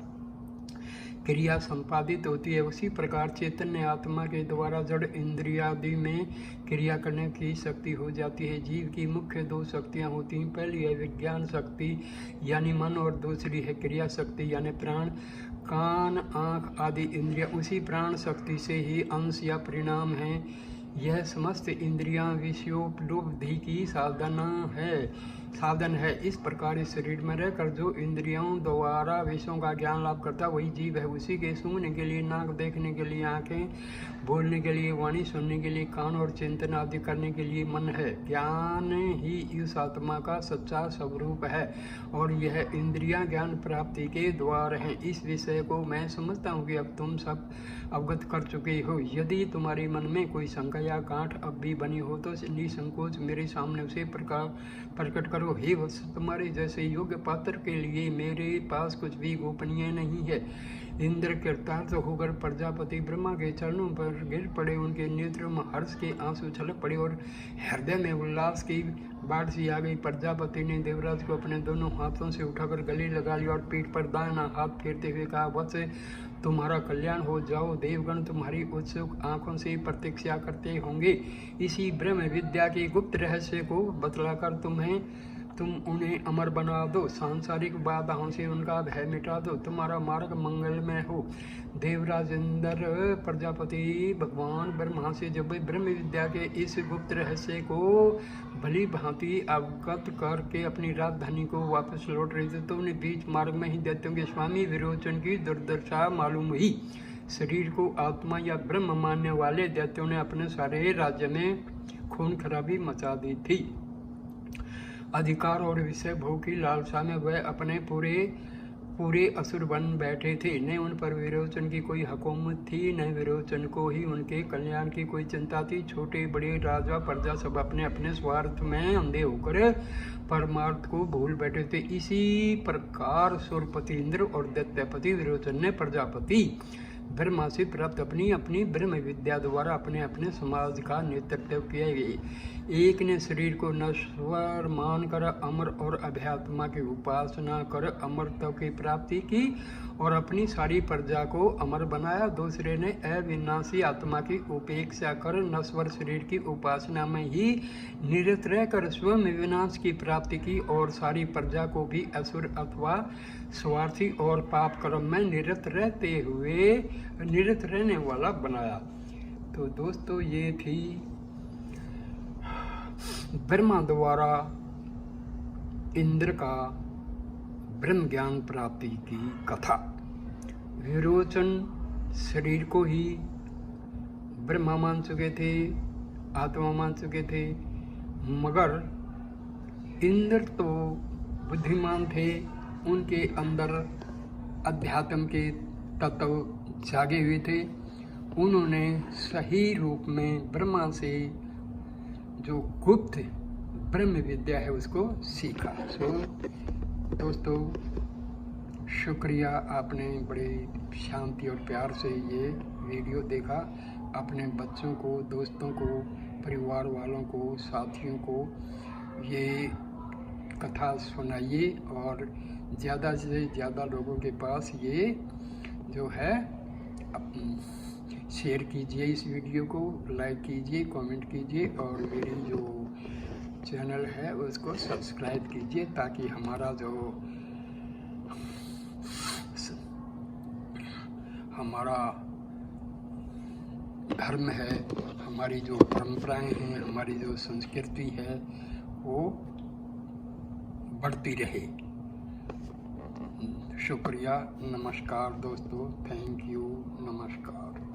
क्रिया संपादित होती है, उसी प्रकार चैतन्य आत्मा के द्वारा जड़ इंद्रियादि में क्रिया करने की शक्ति हो जाती है। जीव की मुख्य दो शक्तियाँ होती हैं, पहली है विज्ञान शक्ति यानी मन, और दूसरी है क्रिया शक्ति यानी प्राण। कान, आँख आदि इंद्रिया उसी प्राण शक्ति से ही अंश या परिणाम है। यह समस्त इंद्रियां विषयोपलब्धि की साधन है। इस प्रकार इस शरीर में रहकर जो इंद्रियों द्वारा विषयों का ज्ञान लाभ करता वही जीव है। उसी के सूंघने के लिए नाक, देखने के लिए आंखें, बोलने के लिए वाणी, सुनने के लिए कान और चिंतन आदि करने के लिए मन है। ज्ञान ही इस आत्मा का सच्चा स्वरूप है और यह इंद्रियां ज्ञान प्राप्ति के द्वार हैं। इस विषय को मैं समझता हूँ कि अब तुम सब अवगत कर चुके हो। यदि तुम्हारे मन में कोई शंका या गांठ अब भी बनी हो तो निसंकोच मेरे सामने उसे प्रकट करो। हे वत्स, तुम्हारे जैसे योग्य पात्र के लिए मेरे पास कुछ भी गोपनीय नहीं है। इंद्र कृतार्थ होकर प्रजापति ब्रह्मा के चरणों पर गिर पड़े। उनके नेत्रों में हर्ष के आंसू छलक पड़े और हृदय में उल्लास की बाढ़ सी आ गई। प्रजापति ने देवराज को अपने दोनों हाथों से उठाकर गले लगा लिया और पीठ पर दाहिना हाथ फेरते हुए कहा, वत्स, तुम्हारा कल्याण हो। जाओ, देवगण तुम्हारी उत्सुक आंखों से प्रतीक्षा करते होंगे। इसी ब्रह्म विद्या के गुप्त रहस्य को बतलाकर तुम उन्हें अमर बना दो। सांसारिक बाधाओं से उनका भय मिटा दो। तुम्हारा मार्ग मंगलमय हो। देवराज इंद्र प्रजापति भगवान ब्रह्मा से जब ब्रह्म विद्या के इस गुप्त रहस्य को भली भांति अवगत करके अपनी राजधानी को वापस लौट रहे थे तो उन्हें बीच मार्ग में ही दैत्यों के स्वामी विरोचन की दुर्दशा मालूम हुई। शरीर को आत्मा या ब्रह्म मानने वाले दैत्यों ने अपने सारे राज्य में खून खराबी मचा दी थी। अधिकार और विषय भोग की लालसा में वह अपने पूरे असुर बन बैठे थे। न उन पर विरोचन की कोई हुकूमत थी, न विरोचन को ही उनके कल्याण की कोई चिंता थी। छोटे बड़े राजा प्रजा सब अपने अपने स्वार्थ में अंधे होकर परमार्थ को भूल बैठे थे। इसी प्रकार सुरपति इंद्र और दैत्यपति विरोचन ने प्रजापति ब्रह्मा से प्राप्त अपनी अपनी ब्रह्म विद्या द्वारा अपने अपने समाज का नेतृत्व किया। एक ने शरीर को नश्वर मानकर अमर और अभ्यात्मा की उपासना कर अमरत्व की प्राप्ति की और अपनी सारी प्रजा को अमर बनाया। दूसरे ने अविनाशी आत्मा की उपेक्षा कर नश्वर शरीर की उपासना में ही निरत रहकर स्वयं विनाश की प्राप्ति की और सारी प्रजा को भी असुर अथवा स्वार्थी और पाप कर्म में निरत रहने वाला बनाया। तो दोस्तों, ये थी ब्रह्मा द्वारा इंद्र का ब्रह्म ज्ञान प्राप्ति की कथा। विरोचन शरीर को ही ब्रह्मा मान चुके थे, आत्मा मान चुके थे, मगर इंद्र तो बुद्धिमान थे। उनके अंदर अध्यात्म के तत्व जागे हुए थे। उन्होंने सही रूप में ब्रह्मा से जो गुप्त ब्रह्म विद्या है उसको सीखा। सो दोस्तों शुक्रिया, आपने बड़े शांति और प्यार से ये वीडियो देखा। अपने बच्चों को, दोस्तों को, परिवार वालों को, साथियों को ये कथा सुनाइए और ज़्यादा से ज़्यादा लोगों के पास ये जो है शेयर कीजिए। इस वीडियो को लाइक कीजिए, कमेंट कीजिए और मेरी जो चैनल है उसको सब्सक्राइब कीजिए, ताकि हमारा जो हमारा धर्म है, हमारी जो परंपराएं हैं, हमारी जो संस्कृति है वो बढ़ती रहे। शुक्रिया, नमस्कार दोस्तों, थैंक यू, नमस्कार।